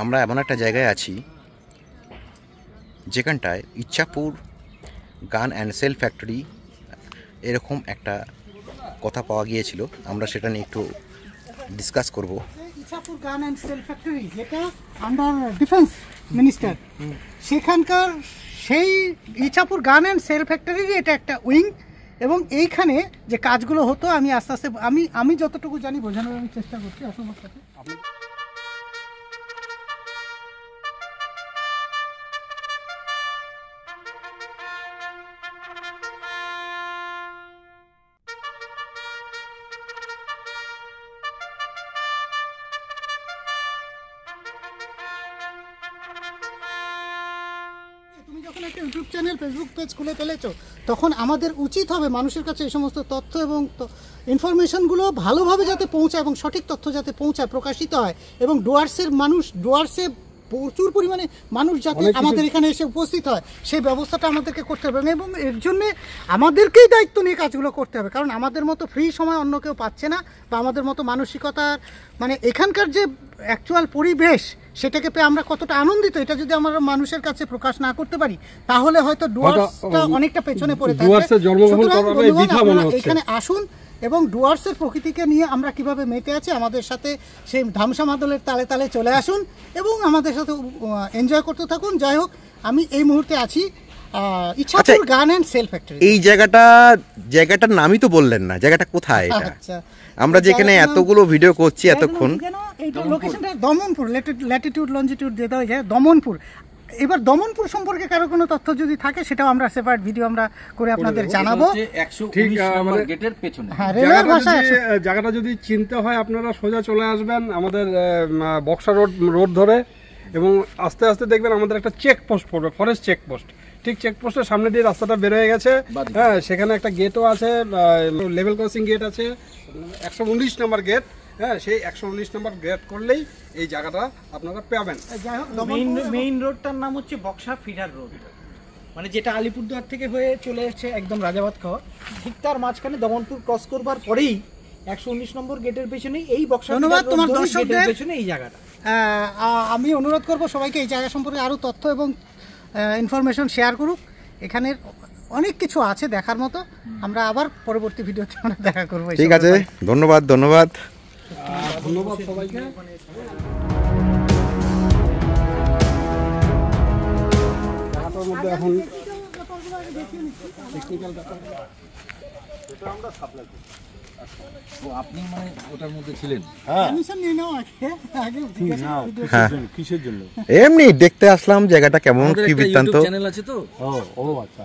আমরা এমন একটা জায়গায় আছি যেখানটায় ইচ্ছাপুর গান অ্যান্ড সেল ফ্যাক্টরি এরকম একটা কথা পাওয়া গিয়েছিল। আমরা সেটা নিয়ে একটু ডিসকাস করব। ইচ্ছাপুর গান অ্যান্ড সেল ফ্যাক্টরি যেটা আন্ডার ডিফেন্স মিনিস্টার, সেখানকার সেই ইচ্ছাপুর গান অ্যান্ড সেল ফ্যাক্টরির এটা একটা উইং। এবং এইখানে যে কাজগুলো হতো আমি আস্তে আস্তে আমি যতটুকু জানি বোঝানোর আমি চেষ্টা করছি অসম্ভব সাথে। তুমি যখন একটা ইউটিউব চ্যানেল, ফেসবুক পেজ খুলে ফেলেছো, তখন আমাদের উচিত হবে মানুষের কাছে এই সমস্ত তথ্য এবং ইনফরমেশনগুলো ভালোভাবে যাতে পৌঁছায় এবং সঠিক তথ্য যাতে পৌঁছায়, প্রকাশিত হয়। এবং ডুয়ার্সে প্রচুর পরিমাণে মানুষ যাতে আমাদের এখানে এসে উপস্থিত হয়, সেই ব্যবস্থাটা আমাদেরকে করতে হবে। এবং এর জন্যে আমাদেরকেই দায়িত্ব নিয়ে কাজগুলো করতে হবে, কারণ আমাদের মতো ফ্রি সময় অন্য কেউ পাচ্ছে না, বা আমাদের মতো মানসিকতার মানে এখানকার যে অ্যাকচুয়াল পরিবেশ সেটাকে পেয়ে আমরা কতটা আনন্দিত, এটা যদি আমরা মানুষের কাছে প্রকাশ না করতে পারি তাহলে হয়তো ডুয়ার্সটা অনেকটা পেছনে পড়ে থাকবে। এখানে আসুন এবং ডুয়ার্সের প্রকৃতিকে নিয়ে আমরা কিভাবে মেতে আছি আমাদের সাথে সেই ধামসা মাদলের তালে তালে চলে আসুন এবং আমাদের সাথে এনজয় করতে থাকুন। যাই হোক, আমি এই মুহূর্তে আছি ইচ্ছাপুর গান অ্যান্ড সেল ফ্যাক্টরি। এই জায়গাটার নামই তো বললেন না, জায়গাটা কোথায় এটা? আচ্ছা, আমরা যেখানে এতগুলো ভিডিও করছি এতক্ষণ, এইটা লোকেশনটা দমনপুর, ল্যাটিটিউড লঞ্জিটিউড দিয়ে দেওয়া যায় দমনপুর। এবার দমনপুর সম্পর্কে কারো কোনো তথ্য যদি থাকে সেটাও আমরা সেপারেট ভিডিও আমরা করে আপনাদের জানাবো। ঠিক আমাদের গেটের পেছনে জায়গাটা যদি চিনতে হয় আপনারা সোজা চলে আসবেন আমাদের বক্সা রোড ধরে, এবং আস্তে আস্তে দেখবেন আমাদের একটা চেকপোস্ট পড়বে, ফরেস্ট চেকপোস্ট। ঠিক চেকপোস্টের সামনে দিয়ে রাস্তাটা বের হয়ে গেছে। হ্যাঁ, সেখানে একটা গেটও আছে, লেভেল ক্রসিং গেট আছে, 119 নম্বর গেট। হ্যাঁ, সেই 119 নম্বর গেট করলেই এই জায়গাটা আপনারা পাবেন। মেইন রোডটার নাম হচ্ছে বক্সা ফিডার রোড, মানে যেটা আলিপুরদুয়ার থেকে হয়ে চলে এসেছে একদম রাজাবাদ খাওয়া। ঠিক তার মাঝখানে দমনপুর ক্রস করবার পরেই 119 নম্বর গেটের পেছনেই এই বক্সা। ধন্যবাদ তোমার দর্শকদের পেছনে এই জায়গাটা। আমি অনুরোধ করব সবাইকে এই জায়গা সম্পর্কে আরও তথ্য এবং ইনফরমেশন শেয়ার করুক। এখানের অনেক কিছু আছে দেখার মতো। আমরা আবার পরবর্তী ভিডিওতে আমরা দেখা করবো। ঠিক আছে, ধন্যবাদ ধন্যবাদ ধন্যবাদ সবাইকে। মধ্যে এখন টেকনিক্যাল ব্যাপার এটা আমরা সাপ্লাই করি। আপনি মানে ওটার মধ্যে ছিলেন? কিসের জন্য? এমনি দেখতে আসলাম জায়গাটা কেমন, কি বৃত্তান্ত। চ্যানেল আছে তো। ও আচ্ছা,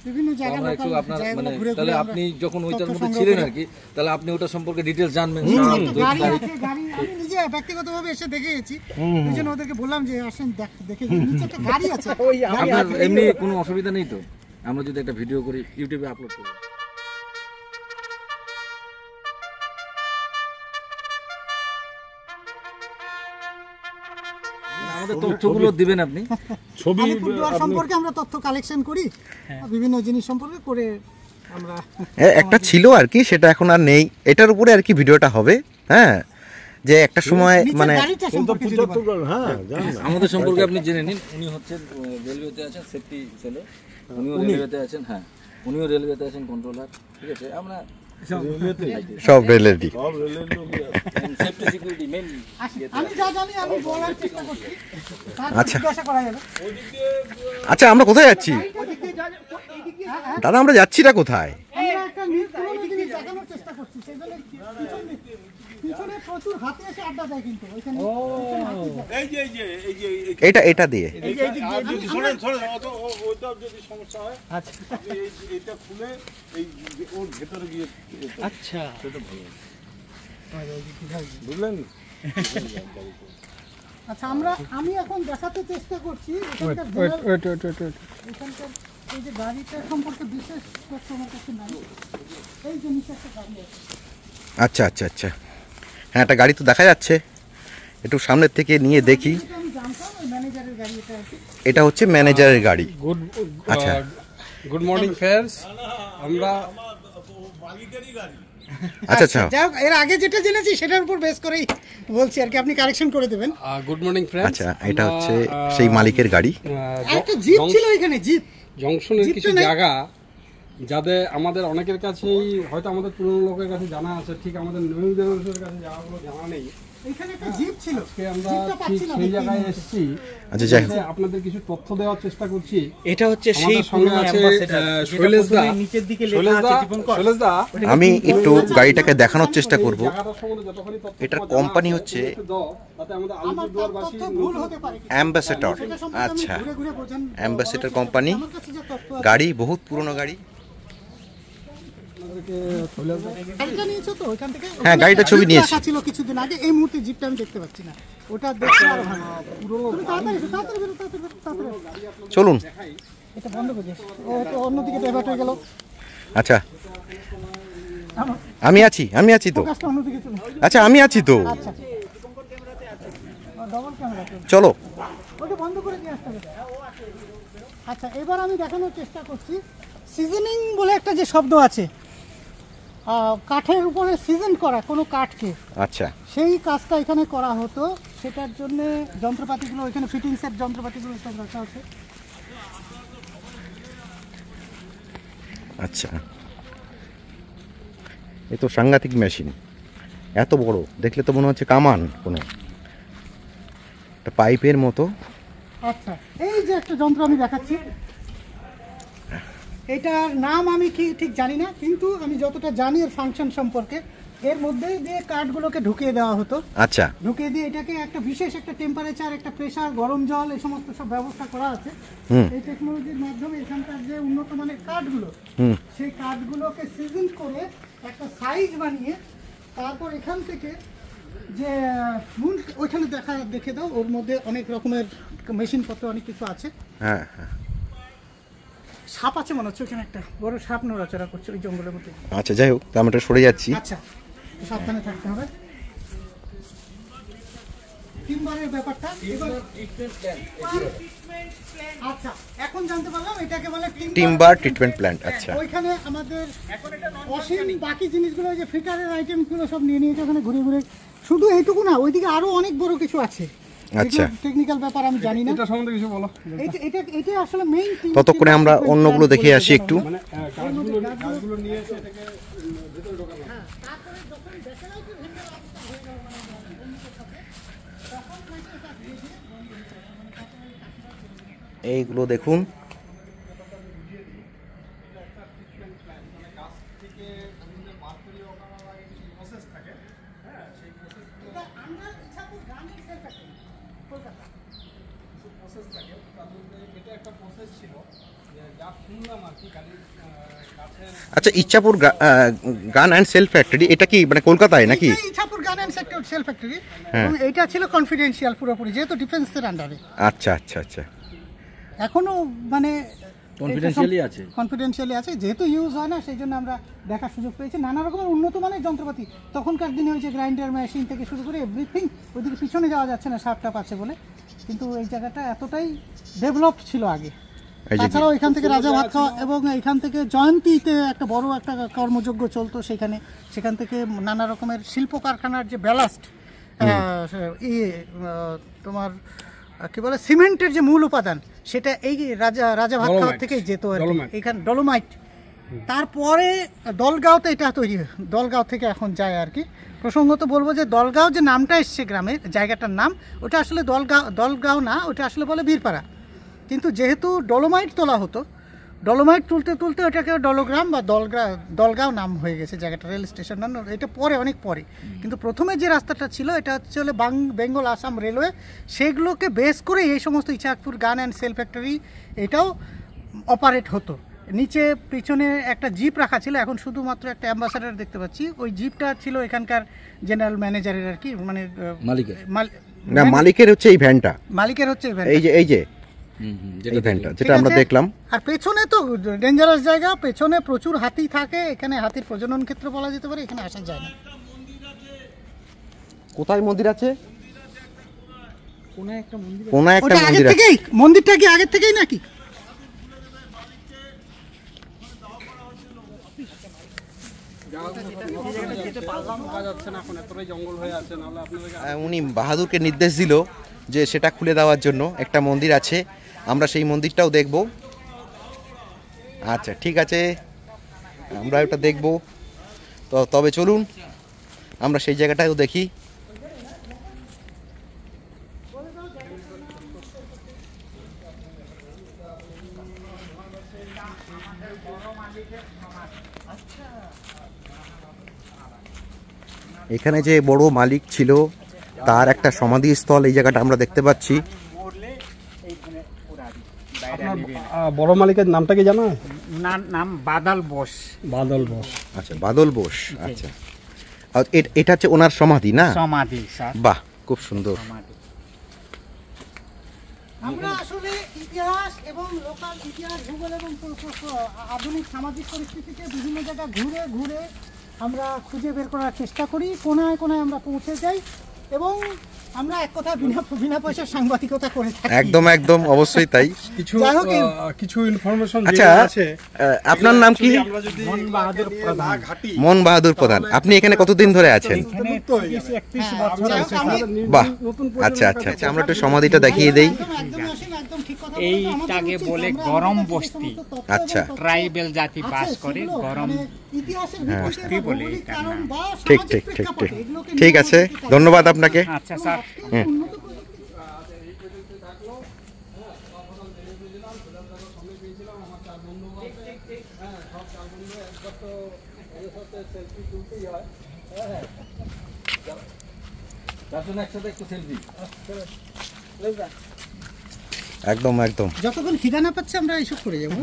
বিভিন্ন জায়গা একটু আপনার মানে তাহলে আপনি যখন ওইটার মধ্যে ছিলেন আর কি, তাহলে আপনি ওটা সম্পর্কে ডিটেইলস জানবেন। আমি নিজে ব্যক্তিগতভাবে এসে দেখে গেছি, দুজন ওদেরকে বললাম যে আসেন দেখে নিচে একটা গাড়ি আছে। আপনার এমনি কোনো অসুবিধা নেই তো আমরা যদি একটা ভিডিও করি ইউটিউবে আপলোড করি? তথ্যগুলো দিবেন আপনি। ছবি সম্পর্কে আমরা তথ্য কালেকশন করি, বিভিন্ন জিনিস সম্পর্কে করে আমরা একটা ছিল আর কি, সেটা এখন আর নেই। এটার উপরে আর কি ভিডিওটা হবে। হ্যাঁ, যে একটা সময় মানে আমাদের সম্পর্কে আপনি জেনে নিন। উনি হচ্ছেন রেলওয়েতে আছেন, সেফটি সেলে। উনিও রেলওয়েতে আছেন। হ্যাঁ, উনিও রেলওয়েতে আছেন কন্ট্রোলার। ঠিক আছে, আমরা সব রেলেরই সেফটি সিকিউরিটি মেইন। আমি যা জানি আমি বলার চেষ্টা করছি। আচ্ছা আচ্ছা, আমরা কোথায় যাচ্ছি দাদা? আমরা যাচ্ছিটা কোথায়? আমরা একটা জিনিস দেখানোর চেষ্টা করছি। সেজন্য পিছনে প্রচুর হাতি এসে আড্ডা দেয়, কিন্তু ওইখানে এটা দিয়ে শোনেন ওইটা যদি সমস্যা হয়, আচ্ছা এইটা খুলে এই ওর ভেতরে গিয়ে, আচ্ছা সেটা ভালো বুঝলেন। আচ্ছা, আমি এখন দেখাতে চেষ্টা করছি এখানকার এই যে গাড়িটা সম্পর্কে বিশেষ তথ্য আমার কাছে নাই। এই যে নিচে একটা গাড়ি আছে। আচ্ছা আচ্ছা আচ্ছা, হ্যাঁ, একটা গাড়ি তো দেখা যাচ্ছে। একটু সামনের থেকে নিয়ে দেখি। এটা হচ্ছে ম্যানেজারের গাড়ি। আচ্ছা, গুড মর্নিং ফ্রেন্ডস। আমরা আচ্ছা আচ্ছা যাই হোক, এর আগে যেটা জেনেছি সেটার উপর বেস করেই বলছি আর কি, আপনি কারেকশন করে দেবেন। Good morning friends. আচ্ছা, এটা হচ্ছে সেই মালিকের গাড়ি। আর একটা জিপ ছিল এখানে, জিপ জংশনের জিপটা কিছু নেই? জায়গা যাদের আমাদের অনেকের কাছেই হয়তো আমাদের পুরনো লোকের কাছে জানা আছে, ঠিক আমাদের নিউ জেনারেশনের কাছে জায়গাগুলো জানা নেই। এখানে একটা জিপ ছিল, আজকে আমরা জিপটা ঠিক পাচ্ছি না সেই দেখতে। জায়গায় এসেছি। আচ্ছা, যাই হোক। আপনাদের কিছু তথ্য দেওয়ার চেষ্টা করছি। এটা হচ্ছে সেই আমাদের সঙ্গে পুরনো আছে অ্যাম্বাসেডর, শৈলেশ দা। নিচের দিকে লেখা আছে দীপঙ্কর। শৈলেশ দা, আমি একটু গাড়িটাকে দেখানোর চেষ্টা করব। জায়গাটার সম্বন্ধে যতখানি তথ্য এটার তোমার কোম্পানি জানা আছে, হচ্ছে একটু দাও, তাতে আমাদের আমার আলিপুরদুয়ারবাসী তথ্য ভুল হতে পারে কিছু। অ্যাম্বাসেডর। সেটা সম্পর্কে আমি আচ্ছা, ঘুরে ঘুরে বোঝান। অ্যাম্বাসেডর কোম্পানি আমার কাছে যে তথ্য আছে। গাড়ি, বহুত পুরনো গাড়ি। আপনাদেরকে শৈলেশ দা গাড়িটা নিয়েছো তো ওইখান থেকে? হ্যাঁ, গাড়িটা ছবি জিপ নিয়েছি। রাখা ছিল কিছুদিন আগে, এই মুহূর্তে জিপটা আমি দেখতে পাচ্ছি না, ওটা দেখতে আরো ভালো। তুমি তাড়াতাড়ি এসো, তাড়াতাড়ি বেরো, তাড়াতাড়ি বেরো, তাড়াতাড়ি। চলুন। এটা বন্ধ করে দিস, ও তো অন্যদিকে ডাইভার্ট হয়ে গেল। আচ্ছা, আমি আছি তো। ফোকাসটা অন্যদিকে চলে। আচ্ছা, আমি আছি তো। আচ্ছা, ডবল ক্যামেরা তো। চলো। ওটা বন্ধ করে দিয়ে আসতে হবে। আচ্ছা, এবার আমি দেখানোর চেষ্টা করছি সিজনিং বলে একটা যে শব্দ আছে, কাঠের উপরে সিজন করা কোনো কাঠকে, আচ্ছা, সেই কাজটা এখানে করা হতো। সেটার জন্য যন্ত্রপাতিগুলো এখানে ফিটিংসের যন্ত্রপাতিগুলো সব রাখা হচ্ছে। আচ্ছা, এ তো সাংঘাতিক মেশিন, এত বড়, দেখলে তো মনে হচ্ছে কামান কোনো একটা পাইপের মতো। আচ্ছা, এই যে একটা যন্ত্র আমি দেখাচ্ছি, এটার নাম আমি কি ঠিক জানি না, কিন্তু আমি যতটা জানি এর ফাংশন সম্পর্কে, এর মধ্যে দিয়ে কাঠগুলোকে ঢুকিয়ে দেওয়া হতো। আচ্ছা, ঢুকিয়ে দিয়ে এটাকে একটা বিশেষ একটা টেম্পারেচার, একটা প্রেসার, গরম জল, এই সমস্ত সব ব্যবস্থা করা আছে। হুম। এই টেকনোলজির মাধ্যমে এখানকার যে উন্নত মানের কাঠগুলো, হুম। সেই কাঠগুলোকে সিজন করে একটা সাইজ বানিয়ে, তারপর এখান থেকে যে মূল ওইখানে দেখে দাও, ওর মধ্যে অনেক রকমের মেশিনপত্র অনেক কিছু আছে। হ্যাঁ হ্যাঁ। সাপ আছে মনে হচ্ছে, ওইখানে একটা বড় সাপ নড়াচড়া করছে ওই জঙ্গলের মধ্যে। আচ্ছা, যাই হোক, আমরা এটা সরে যাচ্ছি। আচ্ছা, সাবধানে থাকতে হবে। টিম্বারের ব্যাপারটা আচ্ছা, এখন জানতে পারলাম এটাকে বলে টিম্বার ট্রিটমেন্ট প্ল্যান্ট। আচ্ছা, ওইখানে আমাদের অসীম বাকি জিনিসগুলো, যে ফিটারের আইটেমগুলো সব নিয়ে নিয়েছে ওখানে ঘুরে ঘুরে। শুধু এইটুকু না, ওইদিকে আরো অনেক বড় কিছু আছে। আচ্ছা, টেকনিক্যাল ব্যাপার আমি জানি না। এটা সম্বন্ধে কিছু বলো। এটা আসলে মেইন। ততক্ষণে আমরা অন্যগুলো দেখে আসি একটু। মানে গাছগুলো নিয়ে এসে এটাকে ভেতরে ঢোকানো। এইগুলো দেখুন। আচ্ছা, ইচ্ছাপুর গান অ্যান্ড সেল ফ্যাক্টরি, এটা কি মানে কলকাতায় নাকি? ইচ্ছাপুর গান এন্ড সেল ফ্যাক্টরি, এবং এটা ছিল কনফিডেন্সিয়াল পুরোপুরি, যেহেতু ডিফেন্সের আন্ডারে। আচ্ছা আচ্ছা আচ্ছা। এখনো মানে কনফিডেন্সিয়ালি আছে, যেহেতু ইউজ হয় না, সেই জন্য আমরা দেখার সুযোগ পেয়েছি। নানা রকমের উন্নত মানের যন্ত্রপাতি তখনকার দিনে, ওই যে গ্রাইন্ডার মেশিন থেকে শুরু করে এভরিথিং। ওইদিকে পিছনে যাওয়া যাচ্ছে না, সাপটাপ আছে বলে, কিন্তু এই জায়গাটা এতটাই ডেভেলপড ছিল আগে। তাছাড়াও এখান থেকে রাজা ভাত খাওয়া, এবং এখান থেকে জয়ন্তীতে একটা বড় একটা কর্মযজ্ঞ চলতো সেখানে। সেখান থেকে নানা রকমের শিল্প কারখানার যে ব্যালাস্ট, তোমার কি বলে, সিমেন্টের যে মূল উপাদান, সেটা এই রাজা ভাত খাওয়া থেকেই যেত আর কি। এখানে ডলোমাইট, তারপরে দলগাঁওতে এটা তৈরি, দলগাঁও থেকে এখন যায় আর কি। প্রসঙ্গত বলবো যে দলগাঁও যে নামটা এসছে গ্রামের জায়গাটার নাম, ওটা আসলে দলগাঁও না, ওটা আসলে বলে বীরপাড়া। কিন্তু যেহেতু ডলোমাইট তোলা হতো, ডলোমাইট তুলতে তুলতে ওটাকে ডলোগ্রাম বা দলগাঁও নাম হয়ে গেছে জায়গাটা, রেল স্টেশন নাম। এটা পরে, অনেক পরে। কিন্তু প্রথমে যে রাস্তাটা ছিল, এটা হচ্ছে বেঙ্গল আসাম রেলওয়ে, সেগুলোকে বেস করে এই সমস্ত ইচ্ছাপুর গান অ্যান্ড সেল ফ্যাক্টরি এটাও অপারেট হতো। নিচে পিছনে একটা জিপ রাখা ছিল, এখন শুধুমাত্র একটা অ্যাম্বাসাডার দেখতে পাচ্ছি। ওই জিপটা ছিল এখানকার জেনারেল ম্যানেজারের আর কি, মানে মালিকের হচ্ছে এই ভ্যানটা, মালিকের হচ্ছে এই যে এই ভ্যানটা যেটা আমরা দেখলাম। আর পেছনে তো ডেঞ্জারাস জায়গা, পেছনে প্রচুর হাতি থাকে, এখানে হাতির প্রজনন ক্ষেত্র বলা যেতে পারে, এখানে আসা যায় না। কোথায় মন্দির আছে? কোন একটা মন্দির, মন্দিরটা কি আগের থেকেই নাকি? যেতে পারলাম না। ঢোকা যাচ্ছে না এখন, এতটাই জঙ্গল হয়ে আছে, নাহলে আপনাদেরকে উনি বাহাদুরকে নির্দেশ দিল যে সেটা খুলে দেওয়ার জন্য। একটা মন্দির আছে, আমরা সেই মন্দিরটাও দেখব। আচ্ছা ঠিক আছে, আমরা ওটা দেখব। তো তবে চলুন আমরা সেই জায়গাটাও দেখি। এখানে যে বড় মালিক ছিল তার একটা সমাধিস্থল এই জায়গাটা আমরা দেখতে পাচ্ছি। আপনার বড় মালিকের নামটা কি জানা? নাম বাদল বোস। বাদল বোস। আচ্ছা, বাদল বোস। আচ্ছা, আর এটা হচ্ছে ওনার সমাধি না? সমাধি স্যার। বাহ, খুব সুন্দর। আমরা আসলে ইতিহাস এবং লোকাল ইতিহাস, ভূগোল এবং আধুনিক সামাজিক পরিস্থিতিকে বিভিন্ন জায়গায় ঘুরে ঘুরে আমরা খুঁজে বের করার চেষ্টা করি। কোনায় কোনায় আমরা পৌঁছে যাই এবং আমরা এক কথা বিনা পয়সার সাংবাদিকতা করে থাকি। একদম একদম, অবশ্যই তাই। কিছু ইনফরমেশন আচ্ছা, আপনার নাম কি? মন বাহাদুর প্রধান। মন বাহাদুর প্রধান। আপনি এখানে কতদিন ধরে আছেন? এখানে 31 বছর আছে স্যার। বাহ, আচ্ছা আচ্ছা আচ্ছা, আমরা একটু সমাধিটা দেখিয়ে দেই। এইটাকে বলে গরম বস্তি। আচ্ছা, ট্রাইবেল জাতি বাস করে, গরম বস্তি বলে এটার নাম। ঠিক ঠিক ঠিক ঠিক, ঠিক আছে, ধন্যবাদ আপনাকে। আচ্ছা স্যার। একদম একদম, যতক্ষণ খিদা না পাচ্ছে আমরা এইসব করে যাবো।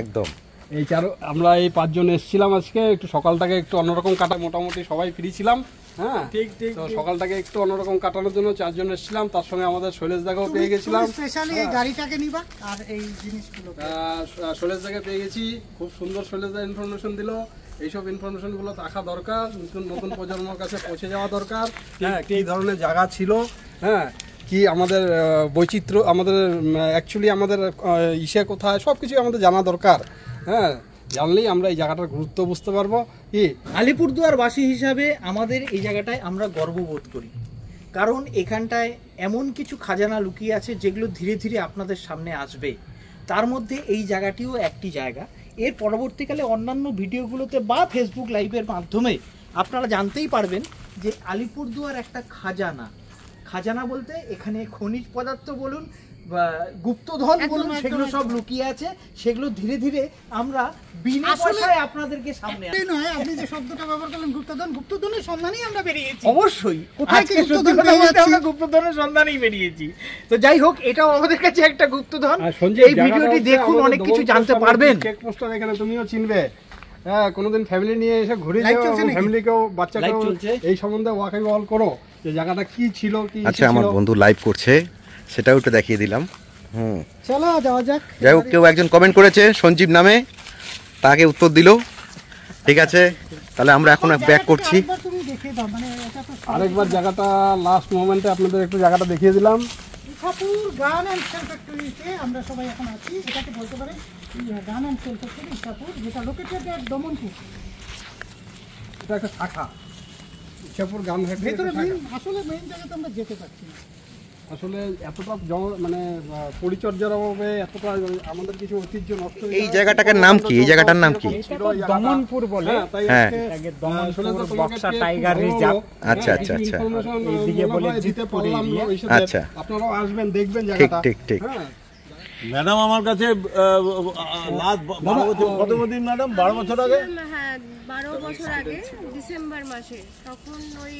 একদম। আমরা এই 5 জন এসেছিলাম আজকে, একটু সকালটাকে একটু অন্যরকম কাটা, মোটামুটি সবাই ফ্রি ছিলাম। হ্যাঁ ঠিক ঠিক, তো সকালটাকে একটু অন্যরকম কাটানোর জন্য 4 জন এসেছিলাম, তার সঙ্গে আমাদের শৈলেশ দাকেও পেয়ে গেছিলাম। স্পেশালি এই গাড়িটাকে নিবা আর এই জিনিসগুলো শৈলেশ দাকে পেয়ে গেছি, খুব সুন্দর শৈলেশ দা ইনফরমেশন দিল। এইসব ইনফরমেশন গুলো রাখা দরকার, নতুন প্রজন্মের কাছে পৌঁছে যাওয়া দরকার। হ্যাঁ, কি ধরনের জায়গা ছিল, হ্যাঁ কি আমাদের বৈচিত্র্য, আমাদের অ্যাকচুয়ালি আমাদের ইসে কোথায়, সব কিছু আমাদের জানা দরকার। হ্যাঁ, জানলেই আমরা এই জায়গাটার গুরুত্ব বুঝতে পারবো। কি আলিপুরদুয়ার বাসী হিসাবে আমাদের এই জায়গাটায় আমরা গর্ববোধ করি, কারণ এখানটায় এমন কিছু খাজানা লুকিয়ে আছে যেগুলো ধীরে ধীরে আপনাদের সামনে আসবে। তার মধ্যে এই জায়গাটিও একটি জায়গা। এর পরবর্তীকালে অন্যান্য ভিডিওগুলোতে বা ফেসবুক লাইভের মাধ্যমে আপনারা জানতেই পারবেন যে আলিপুরদুয়ার একটা খাজানা। খাজানা বলতে এখানে খনিজ পদার্থ বলুন বা গুপ্তধন বলুন, সেগুলো সব লুকিয়ে আছে। সেগুলো ধীরে ধীরে আমরা বিনা পয়সায় আপনাদেরকে সামনে এই নয়, আপনি যে শব্দটা ব্যবহার করলেন গুপ্তধন, গুপ্তধনের সন্ধানেই আমরা বেরিয়েছি। অবশ্যই কোথায় কি আজকে গুপ্তধন সত্যি কথা পেয়ে বলতে যাচ্ছি? আমরা গুপ্তধনের সন্ধানেই বেরিয়েছি। তো যাই হোক, এটাও আমাদের কাছে একটা গুপ্তধন। এই ভিডিওটি দেখুন, অনেক কিছু জানতে পারবেন। চেকপোস্টটা এখানে তুমিও চিনবে। হ্যাঁ, কোনোদিন ফ্যামিলি নিয়ে এসে ঘুরে যাও, ফ্যামিলিকেও বাচ্চাকেও এই সম্বন্ধে ওয়াকিবহাল করো যে জায়গাটা কি ছিল, কি। আচ্ছা, আমার বন্ধু লাইভ করছে, সেটাও একটু দেখিয়ে দিলাম। চলো যাওয়া যাক। যাই হোক, কেউ একজন কমেন্ট করেছে সঞ্জীব নামে, তাকে উত্তর দিল। ঠিক আছে, তাহলে আমরা এখন ব্যাক করছি। আরেকবার জায়গাটা লাস্ট মোমেন্টে আপনাদের একটু জায়গাটা দেখিয়ে দিলাম। ইছাপুর গান অ্যান্ড সেল ফ্যাক্টরিতে আমরা সবাই এখন আছি। এটাকে বলতে পারেন গান অ্যান্ড সেল ফ্যাক্টরি ইছাপুর, যেটা লোকেটেড এট দমনপুর। এটা একটা শাখা, ইছাপুর গান ফ্যাক্টরি। ভেতরে আসলে মেইন জায়গাতে আমরা যেতে পারছি না। আসলে এতটা মানে পরিচর্যার অভাবে এতটা আমাদের কিছু ঐতিহ্য নষ্ট হয়ে এই জায়গাটার নাম কি? এই জায়গাটার নাম কি? দমনপুর বলে। হ্যাঁ, দমনপুর বক্সা টাইগার রিজার্ভ। আচ্ছা আচ্ছা আচ্ছা, এইদিকে বলে জিতপুর এরিয়া। আচ্ছা, আপনারাও আসবেন, দেখবেন ঠিক জায়গাটা। ঠিক ঠিক। ম্যাডাম আমার কাছে কত দিন ম্যাডাম 12 বছর আগে, হ্যাঁ 12 বছর আগে ডিসেম্বর মাসে, তখন ওই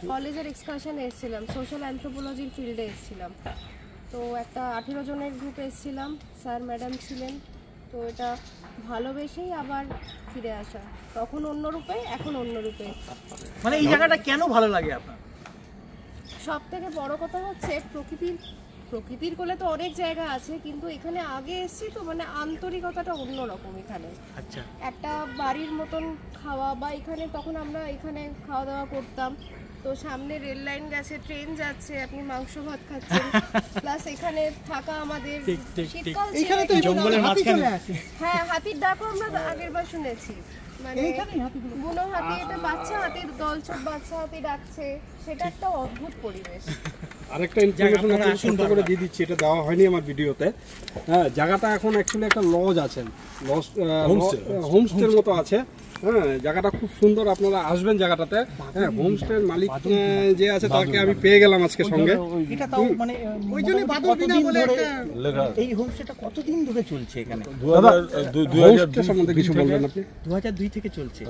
কলেজের এক্সকারশনে এসেছিলাম, সোশ্যাল অ্যানথ্রোপোলজির ফিল্ডে এসেছিলাম। তো একটা 18 জনের গ্রুপে এসেছিলাম, স্যার ম্যাডাম ছিলেন। তো এটা ভালোবেসেই আবার ফিরে আসা, তখন অন্য রূপে, এখন অন্য রূপে। মানে এই জায়গাটা কেন ভালো লাগে আপনার? সব থেকে বড় কথা হচ্ছে প্রকৃতির কোলে তো অনেক জায়গা আছে, কিন্তু এখানে আগে এসেছি তো মানে আন্তরিকতাটা অন্যরকম। এখানে আচ্ছা, একটা বাড়ির মতন খাওয়া, বা এখানে তখন আমরা এখানে খাওয়া দাওয়া করতাম। তো সামনে রেল লাইন গেছে, ট্রেন যাচ্ছে, আপনি মাংস ভাত খাচ্ছেন, প্লাস এখানে থাকা আমাদের শীতকাল এখানে তো জঙ্গলের মাঝখানে। হ্যাঁ, হাতির ডাকও আমরা আগের বার শুনেছি। মানে বুনো হাতি, এটা বাচ্চা হাতির দল, ছোট বাচ্চা হাতি ডাকছে, সেটা একটা অদ্ভুত পরিবেশ। আরেকটা ইনফরমেশন আপনাকে ছোট করে দিয়ে দিচ্ছি, এটা দেওয়া হয়নি আমার ভিডিওতে। হ্যাঁ, জায়গাটা এখন অ্যাকচুয়ালি একটা লজ আছে, লজ হোমস্টের মতো আছে। হ্যাঁ, জায়গাটা খুব সুন্দর, আপনারা আসবেন জায়গাটাতে। হ্যাঁ, হোমস্টের মালিক যে আছে তাকে আমি পেয়ে গেলাম আজকে সঙ্গে। এটা তাও মানে ওই জন্য বাদলবিনা বলে একটা এই হোমস্টেটা কতদিন ধরে চলছে এখানে? হোমস্টে সম্বন্ধে কিছু বলবেন আপনি? 2002 থেকে চলছে।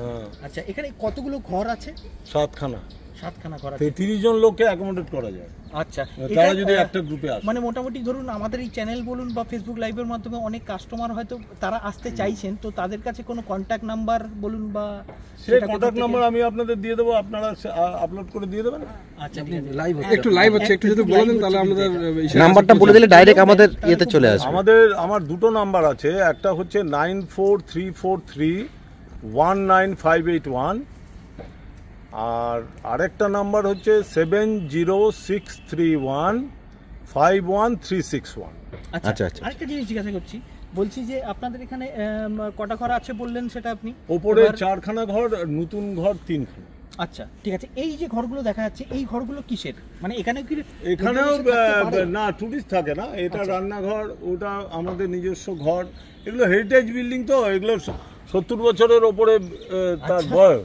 আচ্ছা, এখানে কতগুলো ঘর আছে? 7খানা, 7খানা ঘর আছে। 30 জন লোককে অ্যাকোমোডেট করা যায়। আচ্ছা, তারা যদি একটা গ্রুপে আসে, মানে মোটামুটি ধরুন আমাদের এই চ্যানেল বলুন বা ফেসবুক লাইভের মাধ্যমে অনেক কাস্টমার হয়তো তারা আসতে চাইছেন, তো তাদের কাছে কোনো কন্ট্যাক্ট নাম্বার বলুন বা সেই কন্ট্যাক্ট নাম্বার আমি আপনাদের দিয়ে দেবো, আপনারা আপলোড করে দিয়ে দেবেন। আচ্ছা, একটু লাইভ হচ্ছে, একটু যদি বলে দেন তাহলে আমাদের নাম্বারটা বলে দিলে ডাইরেক্ট আমাদের ইয়েতে চলে আসবে। আমার দুটো নাম্বার আছে, একটা হচ্ছে 9434319581, আর আরেকটা নাম্বার হচ্ছে 7063151361। আচ্ছা আচ্ছা, আরেকটা জিনিস জিজ্ঞাসা করছি, বলছি যে আপনাদের এখানে কটা ঘর আছে বললেন সেটা আপনি? ওপরে 4খানা ঘর, নতুন ঘর 3খানা। আচ্ছা, ঠিক আছে। এই যে ঘরগুলো দেখা যাচ্ছে, এই ঘরগুলো কিসের? মানে এখানেও কি এখানেও না টুরিস্ট থাকে না, এটা রান্নাঘর, ওটা আমাদের নিজস্ব ঘর। এগুলো হেরিটেজ বিল্ডিং, তো এগুলো 70 বছরের ওপরে তার বয়স।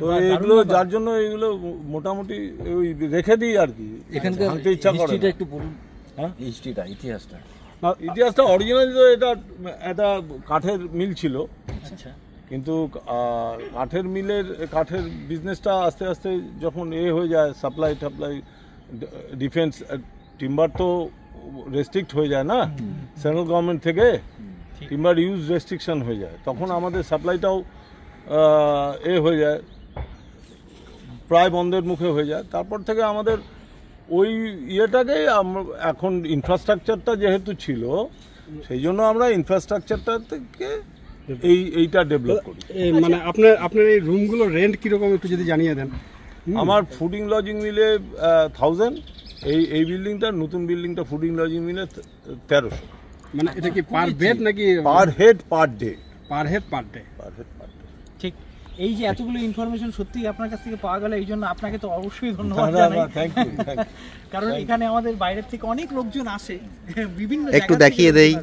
তো এগুলো যার জন্য এগুলো মোটামুটি ওই রেখে দিই আর কি, এখানকার ভাঙতে ইচ্ছা করে হিস্ট্রিটা না। একটু বলুন। হ্যাঁ, হিস্ট্রিটা, ইতিহাসটা। ইতিহাসটা অরিজিনালি তো এটা একটা কাঠের মিল ছিল, আচ্ছা, কিন্তু কাঠের বিজনেসটা আস্তে আস্তে যখন হয়ে যায়, সাপ্লাই ডিফেন্স টিম্বার তো রেস্ট্রিক্ট হয়ে যায় না সেন্ট্রাল গভর্নমেন্ট থেকে, টিম্বার ইউজ রেস্ট্রিকশন হয়ে যায়, তখন আমাদের সাপ্লাইটাও হয়ে যায়, প্রায় বন্ধের মুখে হয়ে যায়। তারপর থেকে আমাদের ওই ইয়েটাকেই এখন ইনফ্রাস্ট্রাকচারটা যেহেতু ছিল, সেই জন্য আমরা ইনফ্রাস্ট্রাকচারটা থেকে এইটা ডেভেলপ করি। মানে আপনার এই রুমগুলো রেন্ট কিরকম একটু যদি জানিয়ে দেন। আমার ফুডিং লজিং মিলে 1000, এই বিল্ডিংটা, নতুন বিল্ডিংটা ফুডিং লজিং মিলে 1300। মানে এটা কি পার বেড নাকি per head per day? Per head per day. ঠিক। এই যে এতগুলো ইনফরমেশন সত্যি আপনার কাছ থেকে পাওয়া গেল, এই জন্য আপনাকে তো অবশ্যই ধন্যবাদ জানাই। Thank you. কারণ এখানে আমাদের বাইরের থেকে অনেক লোকজন আসে, বিভিন্ন একটু দেখিয়ে দেই,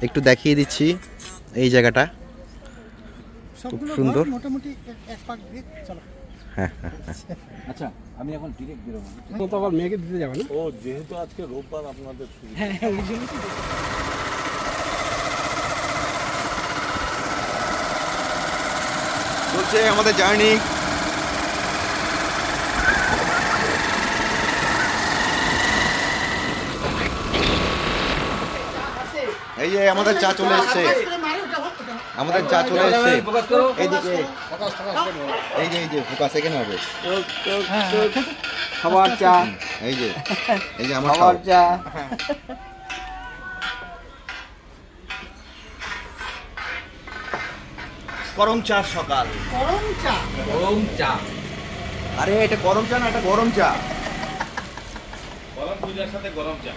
একটু দেখিয়ে দিচ্ছি এই জায়গাটা খুব সুন্দর। মোটামুটি এক পাক দিয়ে চলো। আচ্ছা, আমি এখন ডিরেক্ট বেরোবো। তো আবার মেয়েকে দিতে যাবে না? ও যেহেতু আজকে রোববার আপনাদের ছুটি। হ্যাঁ, ওই জন্য তো চলছে আমাদের জার্নি। এই যে আমাদের চা চলে এসছে, আমাদের চা চলে এসছে। এইদিকে এই যে ফোকাস এখানে হবে। খাবার চা, এই যে আমার খাবার চা। গরম চা সকাল, গরম চা। আরে এটা গরম চা না, এটা গরম চা। গরম পূজার সাথে গরম চা।